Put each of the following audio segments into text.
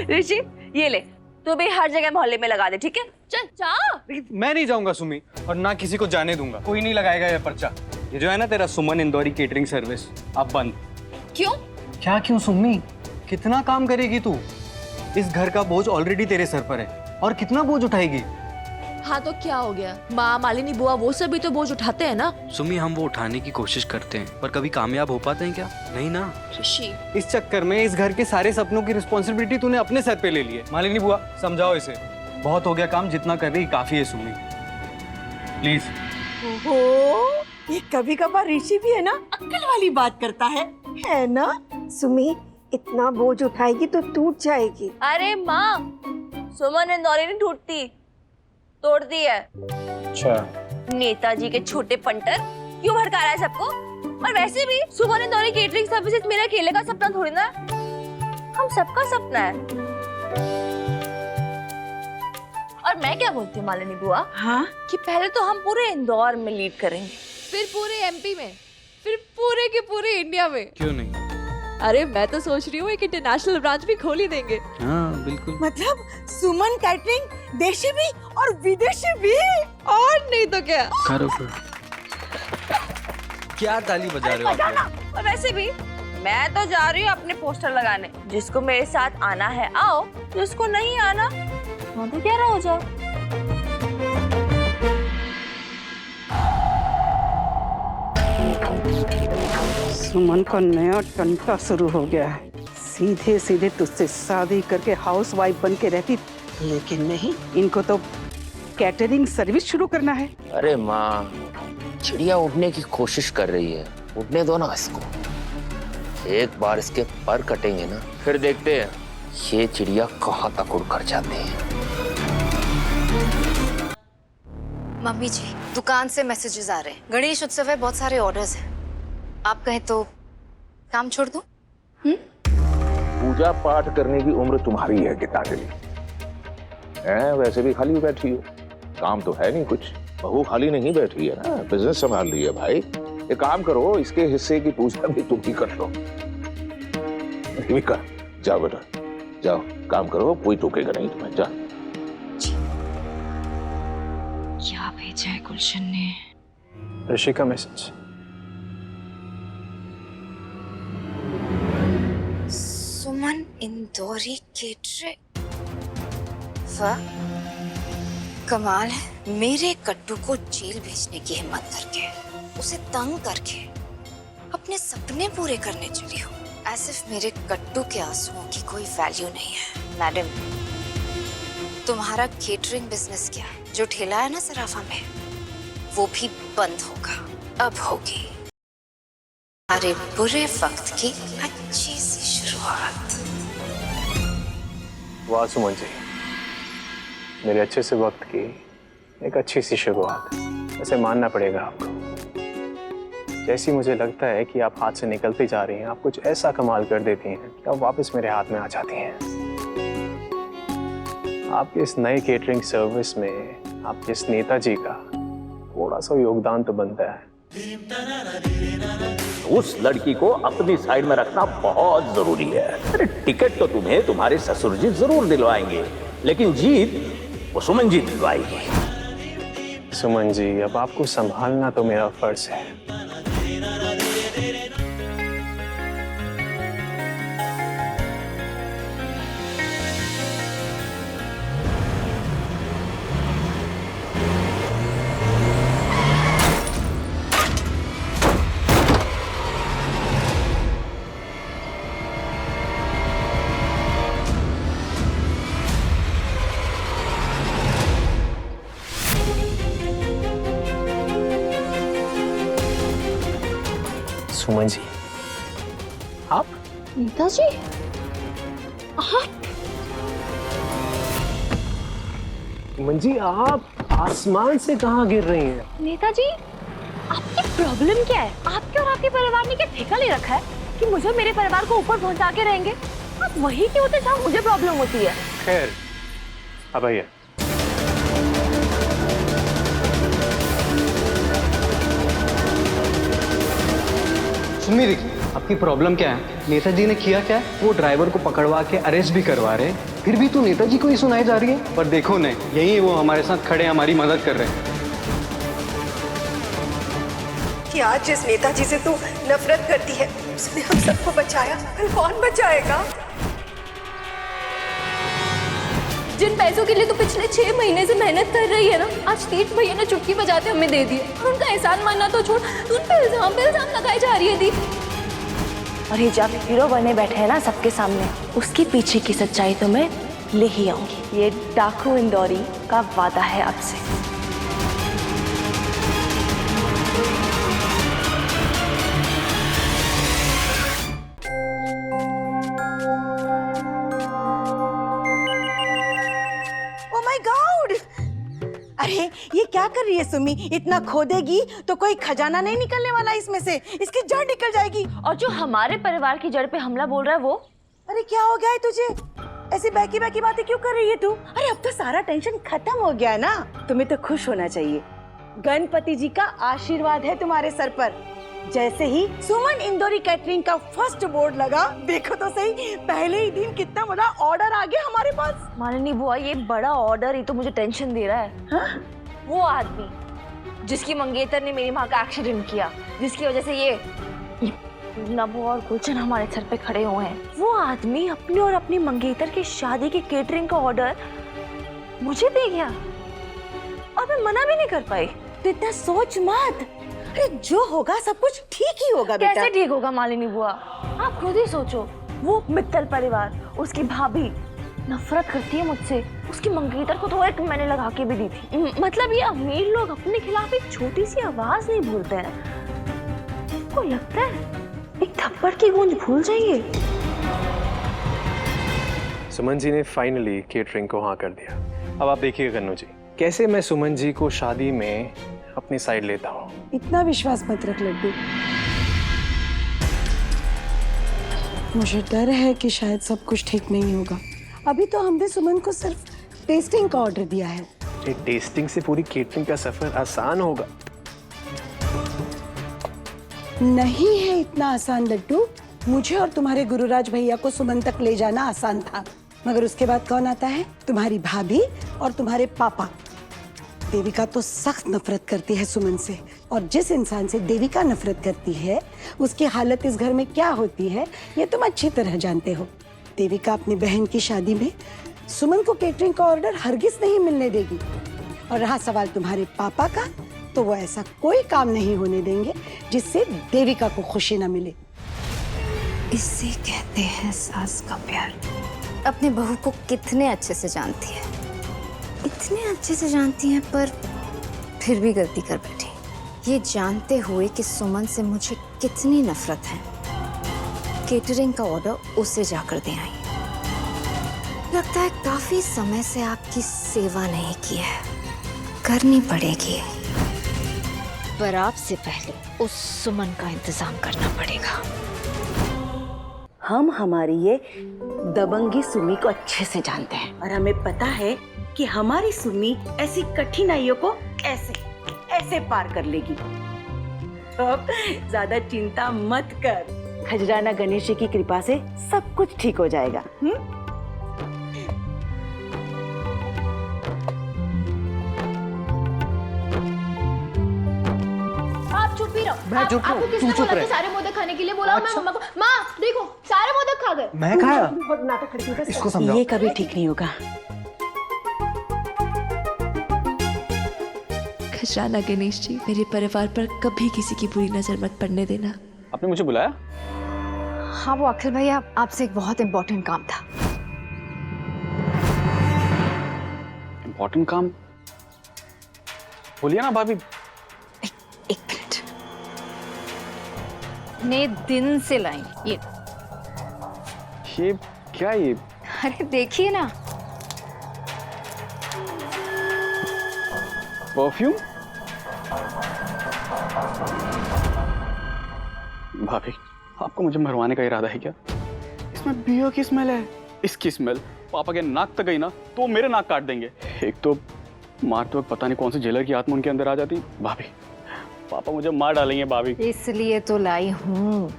ऋषि ये ले, तू भी हर जगह मोहल्ले में लगा दे, ठीक है? चल जा। मैं नहीं जाऊंगा सुमी, और ना किसी को जाने दूंगा। कोई नहीं लगाएगा ये पर्चा। ये जो है ना तेरा सुमन इंदौरी केटरिंग सर्विस, अब बंद। क्यों? क्या क्यों सुमी? कितना काम करेगी तू? इस घर का बोझ ऑलरेडी तेरे सर पर है, और कितना बोझ उठाएगी? हाँ तो क्या हो गया? माँ, मालिनी, बुआ वो सब भी तो बोझ उठाते हैं ना। सुमी हम वो उठाने की कोशिश करते हैं, पर कभी कामयाब हो पाते हैं क्या? नहीं ना। ऋषि इस चक्कर में इस घर के सारे सपनों की रिस्पॉन्सिबिलिटी तूने अपने सर पे ले ली है। मालिनी बुआ, समझाओ इसे। बहुत हो गया काम, जितना कर रही काफी है सुमी, प्लीज। ओहो, ये कभी कभार ऋषि भी है ना, अक्ल वाली बात करता है ना? सुमी, इतना बोझ उठाएगी तो टूट जाएगी। अरे माँ, सुमन इंदौरी नहीं टूटती, तोड़ दी है। अच्छा। नेताजी के छोटे पंटर क्यों भड़का रहा है सबको? और वैसे भी सुमन इंदौरी केटरिंग सर्विसेज मेरे अकेले का सपना थोड़ी ना, हम सबका सपना है। और मैं क्या बोलती हूँ मालिनी बुआ, हाँ? कि पहले तो हम पूरे इंदौर में लीड करेंगे, फिर पूरे एमपी में, फिर पूरे के पूरे इंडिया में। क्यों नहीं? अरे मैं तो सोच रही हूँ एक इंटरनेशनल ब्रांच भी खोल ही देंगे। हाँ बिल्कुल। मतलब सुमन कैटरिंग देशी भी और विदेशी भी? और नहीं तो क्या। करो फिर। क्या ताली बजा रहे हो आप लोग? और वैसे भी मैं तो जा रही हूँ अपने पोस्टर लगाने। जिसको मेरे साथ आना है आओ, जिसको नहीं आना वहाँ तो क्या रहा हो जाओ। सुमन का नया टंटा शुरू हो गया है। सीधे सीधे तुझसे शादी करके हाउसवाइफ बन के रहती, लेकिन नहीं, इनको तो कैटरिंग सर्विस शुरू करना है। अरे माँ, चिड़िया उड़ने की कोशिश कर रही है, उड़ने दो ना इसको। एक बार इसके पर कटेंगे ना, फिर देखते हैं ये चिड़िया कहाँ तक उड़ कर जाती है। मम्मी जी, दुकान से मैसेजेस आ रहे हैं। गणेश उत्सव है, बहुत सारे ऑर्डर्स हैं। आप कहें तो काम छोड़ दूं? पूजा पाठ करने की उम्र तुम्हारी है गीतांजलि। वैसे भी खाली बैठी हो, काम तो है नहीं कुछ। बहू खाली नहीं बैठी है ना, बिजनेस संभाल रही है भाई। एक काम करो, इसके हिस्से की पूजा भी तुम ही कर लो। देविका, जाओ बेटा, जाओ काम करो, कोई टोकेगा नहीं तुम्हें। जा। क्या भेजा है गुलशन ने? ऋषि का मैसेज। सुमन इंदौरी केटरिंग। वाह, कमाल है। मेरे कट्टू को जेल भेजने की हिम्मत करके, उसे तंग करके अपने सपने पूरे करने चली हो। ऐसे मेरे कट्टू के आंसुओं की कोई वैल्यू नहीं है। मैडम, तुम्हारा केटरिंग बिजनेस क्या, जो ठेला है ना सराफा में, वो भी बंद होगा। अब होगी अरे बुरे वक्त की अच्छी सी शुरुआत। वाह सुमन जी, मेरे अच्छे से वक्त की एक अच्छी सी शुरुआत। ऐसे मानना पड़ेगा आपको। जैसी मुझे लगता है कि आप हाथ से निकलती जा रही हैं, आप कुछ ऐसा कमाल कर देती हैं कि आप वापस मेरे हाथ में आ जाती हैं। आपके इस नए केटरिंग सर्विस में आपके इस नेताजी का थोड़ा सा योगदान तो बनता है। उस लड़की को अपनी साइड में रखना बहुत जरूरी है। अरे टिकट तो तुम्हें तुम्हारे ससुर जी जरूर दिलवाएंगे, लेकिन जीत वो सुमन जी दिलवाएगी। सुमन जी, अब आपको संभालना तो मेरा फर्ज है। सुमन जी, आप? नेताजी आप? सुमन जी, आप आसमान से कहाँ गिर रही हैं? नेताजी, आपकी प्रॉब्लम क्या है? आपके और आपके परिवार ने क्या ठेका ले रखा है कि मुझे और मेरे परिवार को ऊपर पहुंचा के रहेंगे? आप वही क्यों होते जहाँ मुझे प्रॉब्लम होती है? खैर, अब आइए। सुमी देखिए, आपकी प्रॉब्लम क्या है? नेताजी ने किया क्या? वो ड्राइवर को पकड़वा के अरेस्ट भी करवा रहे, फिर भी तू नेताजी को ही सुनाई जा रही है। पर देखो ने, यही वो हमारे साथ खड़े हमारी मदद कर रहे हैं। कि आज जिस नेताजी से तू नफरत करती है उसने हम सबको बचाया, कल कौन बचाएगा? जिन पैसों के लिए तू पिछले 6 महीने से मेहनत कर रही है ना, आज तीर्थ भैया ने चुटकी बजाते हमें दे दिए। और उनका एहसान मानना तो छोड़, तू उन पे इल्जाम लगाई जा रही है दी। और ये जब हीरो बने बैठे हैं ना सबके सामने, उसके पीछे की सच्चाई तो मैं ले ही आऊंगी। ये डाकू इंदौरी का वादा है आपसे। Oh my God! अरे ये क्या कर रही है सुमी? इतना खोदेगी तो कोई खजाना नहीं निकलने वाला इसमें से, इसकी जड़ निकल जाएगी। और जो हमारे परिवार की जड़ पे हमला बोल रहा है वो? अरे क्या हो गया है तुझे? ऐसी बहकी बहकी बातें क्यों कर रही है तू? अरे अब तो सारा टेंशन खत्म हो गया ना। तुम्हें तो खुश होना चाहिए, गणपति जी का आशीर्वाद है तुम्हारे सर पर। जैसे ही सुमन इंदौरी कैटरिंग का फर्स्ट बोर्ड लगा, देखो तो सही, पहले ही दिन कितना बड़ा ऑर्डर आ गया हमारे पास। मालिनी बुआ, ये बड़ा ऑर्डर ही तो मुझे टेंशन दे रहा है। हाँ? वो आदमी जिसकी मंगेतर ने मेरी माँ का एक्सीडेंट किया, जिसकी वजह से ये नबू और गुलशन हमारे सर पे खड़े हुए हैं, वो आदमी अपनी और अपनी मंगेतर की शादी की केटरिंग का ऑर्डर मुझे दे गया और मैं मना भी नहीं कर पाई। तो इतना सोच मत। अरे जो होगा सब कुछ ठीक ही होगा बेटा। कैसे ठीक होगा मालिनी बुआ? आप खुद ही सोचो, वो मित्तल परिवार, उसकी भाभी नफरत करती है मुझसे। उसकी मंगेतर को तो एक मैंने लगा के भी दी थी। मतलब ये अमीर लोग अपने खिलाफ एक छोटी सी आवाज नहीं भूलते हैं। को लगता है एक थप्पड़ की गूंज भूल जाएंगे। सुमन जी ने फाइनली केटरिंग को हाँ कर दिया। अब आप देखिए कन्नू जी, कैसे मैं सुमन जी को शादी में अपनी साइड लेता हूँ। इतना विश्वास मत रख लड्डू, मुझे डर है कि शायद सब कुछ ठीक नहीं होगा। अभी तो हमने सुमन को सिर्फ टेस्टिंग का ऑर्डर दिया है। टेस्टिंग से पूरी केटरिंग का सफर आसान होगा? नहीं है इतना आसान लड्डू। मुझे और तुम्हारे गुरुराज भैया को सुमन तक ले जाना आसान था, मगर उसके बाद कौन आता है? तुम्हारी भाभी और तुम्हारे पापा। देविका तो सख्त नफरत करती है सुमन से, और जिस इंसान से देविका नफरत करती है उसकी हालत इस घर में क्या होती है ये तुम अच्छी तरह जानते हो। देविका अपनी बहन की शादी में सुमन को केटरिंग का ऑर्डर हरगिज नहीं मिलने देगी। और रहा सवाल तुम्हारे पापा का, तो वो ऐसा कोई काम नहीं होने देंगे जिससे देविका को खुशी न मिले। इसे कहते हैं सास का प्यार। अपने बहू को कितने अच्छे से जानती है, इतने अच्छे से जानती है, पर फिर भी गलती कर बैठी। ये जानते हुए कि सुमन से मुझे कितनी नफरत है, केटरिंग का ऑर्डर उसे जाकर दे आई। लगता है काफी समय से आपकी सेवा नहीं की है, करनी पड़ेगी। पर आपसे पहले उस सुमन का इंतजाम करना पड़ेगा। हम हमारी ये दबंगी सुमी को अच्छे से जानते हैं, और हमें पता है कि हमारी सुमी ऐसी कठिनाइयों को ऐसे पार कर लेगी। अब ज्यादा चिंता मत कर, खजराना गणेश जी की कृपा से सब कुछ ठीक हो जाएगा। आप चुप ही रहो। मैं चुप हूँ, आपको तू किसने चुप बोला रह। कि सारे मोदक खाने के लिए बोला? मैं मम्मा को, माँ देखो सारे मोदक खा गए। मैं खाया? इसको समझाओ। ये कभी ठीक नहीं होगा। खजराना गणेश जी, मेरे परिवार पर कभी किसी की बुरी नजर मत पड़ने देना। आपने मुझे बुलाया? हाँ, वो अखिल भैया आपसे एक बहुत इम्पोर्टेंट काम था। इम्पोर्टेंट काम? बोलिए ना भाभी। एक मिनट, ने दिन से लाई ये क्या ये? अरे देखिए ना, परफ्यूम? भाभी, आपको मुझे मरवाने का इरादा है क्या? इसमें बियर की स्मेल है। इसकी स्मेल पापा के नाक तक गई ना तो मेरे नाक काट देंगे। एक तो मारते वक्त पता नहीं कौन सी जेलर की आत्मा उनके अंदर आ जाती। भाभी, पापा मुझे मार डालेंगे भाभी। इसलिए तो लाई हूँ।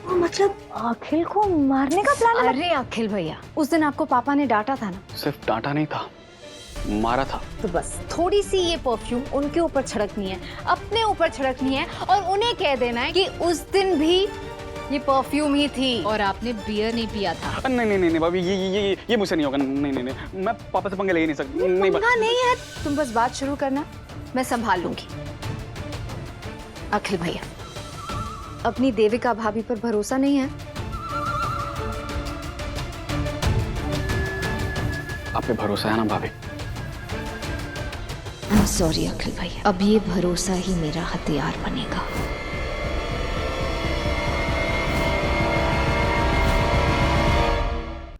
मतलब अखिल को मारने का प्लान? अरे अखिल भैया, उस दिन आपको पापा ने डांटा था ना? सिर्फ डांटा नहीं था, मारा था। तो बस थोड़ी सी ये परफ्यूम उनके ऊपर छिड़कनी है, अपने ऊपर छिड़कनी है और उन्हें कह देना है कि उस दिन भी ये परफ्यूम ही थी और आपने बियर नहीं पिया था। नहीं नहीं नहीं भाभी, ये मुझसे नहीं होगा। नहीं नहीं नहीं, मैं पापा से पंगे ले ही नहीं सकती। नहीं पंगा नहीं है, तुम बस बात शुरू करना, मैं संभाल लूंगी। अखिल भैया, अपनी देविका भाभी पर भरोसा नहीं है? आप पे भरोसा है ना भाभी? I'm sorry अखिल भैया, अब ये भरोसा ही मेरा हथियार बनेगा।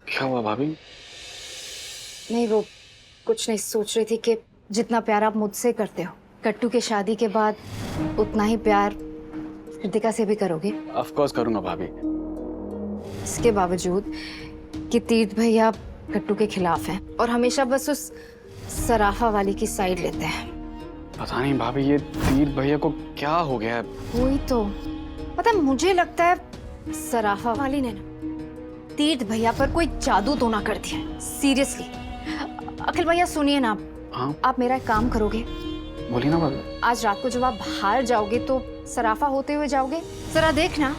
क्या हुआ भाभी? नहीं, वो कुछ नहीं, सोच रही थी कि जितना प्यार आप मुझसे करते हो, कट्टू के शादी के बाद उतना ही प्यार कृतिका से भी करोगे? ऑफ कोर्स करूंगा भाभी। इसके बावजूद कि तीर्थ भैया कट्टू के खिलाफ हैं और हमेशा बस उस सराफा वाली की साइड लेते हैं। पता नहीं भाभी, ये तीर्थ भैया को क्या हो गया है? वही तो, पता है, मुझे लगता है सराफा वाली ने ना तीर्थ भैया पर कोई जादू तो ना कर दिया। सीरियसली अखिल भैया सुनिए ना, हाँ? आप मेरा एक काम करोगे? बोलिए ना भाभी। आज रात को जब आप बाहर जाओगे तो सराफा होते हुए जाओगे, जरा देखना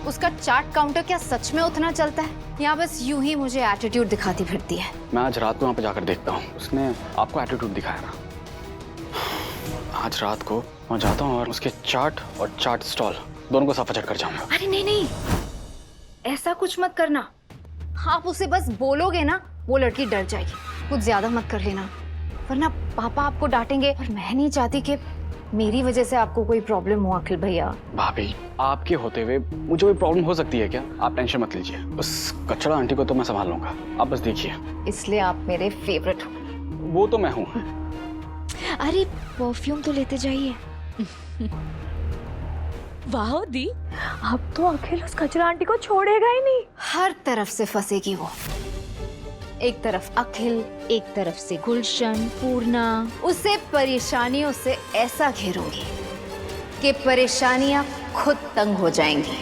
उसका चार्ट काउंटर क्या सच में उतना चलता है या बस यूं ही मुझे एटीट्यूड दिखाती फिरती है। मैं आज रात को वहाँ पे जाकर देखता हूँ, उसने आपको एटीट्यूड दिखाया ना। आज रात को वहाँ जाता हूँ और उसके चार्ट और चार्ट स्टॉल दोनों को सफा चढ़ कर जाऊंगा। अरे नहीं नहीं, ऐसा कुछ मत करना। आप उसे बस बोलोगे ना, वो लड़की डर जाएगी। कुछ ज्यादा मत कर लेना, वरना पापा आपको डांटेंगे और मैं नहीं चाहती कि मेरी वजह से आपको कोई प्रॉब्लम हो। अखिल भैया, भाभी आपके होते हुए मुझे कोई प्रॉब्लम हो सकती है क्या? आप टेंशन मत लीजिए, उस कचड़ा आंटी को तो मैं संभाल लूंगा, आप बस देखिए। इसलिए आप मेरे फेवरेट हो। वो तो मैं हूँ। अरे परफ्यूम तो लेते जाइए। वाह दी, अब तो अखिल उस कचरा आंटी को छोड़ेगा ही नहीं। हर तरफ से फंसेगी वो, एक तरफ अखिल, एक तरफ से गुलशन, पूर्णा। उसे परेशानियों से ऐसा घेरूंगी कि परेशानियां खुद तंग हो जाएंगी।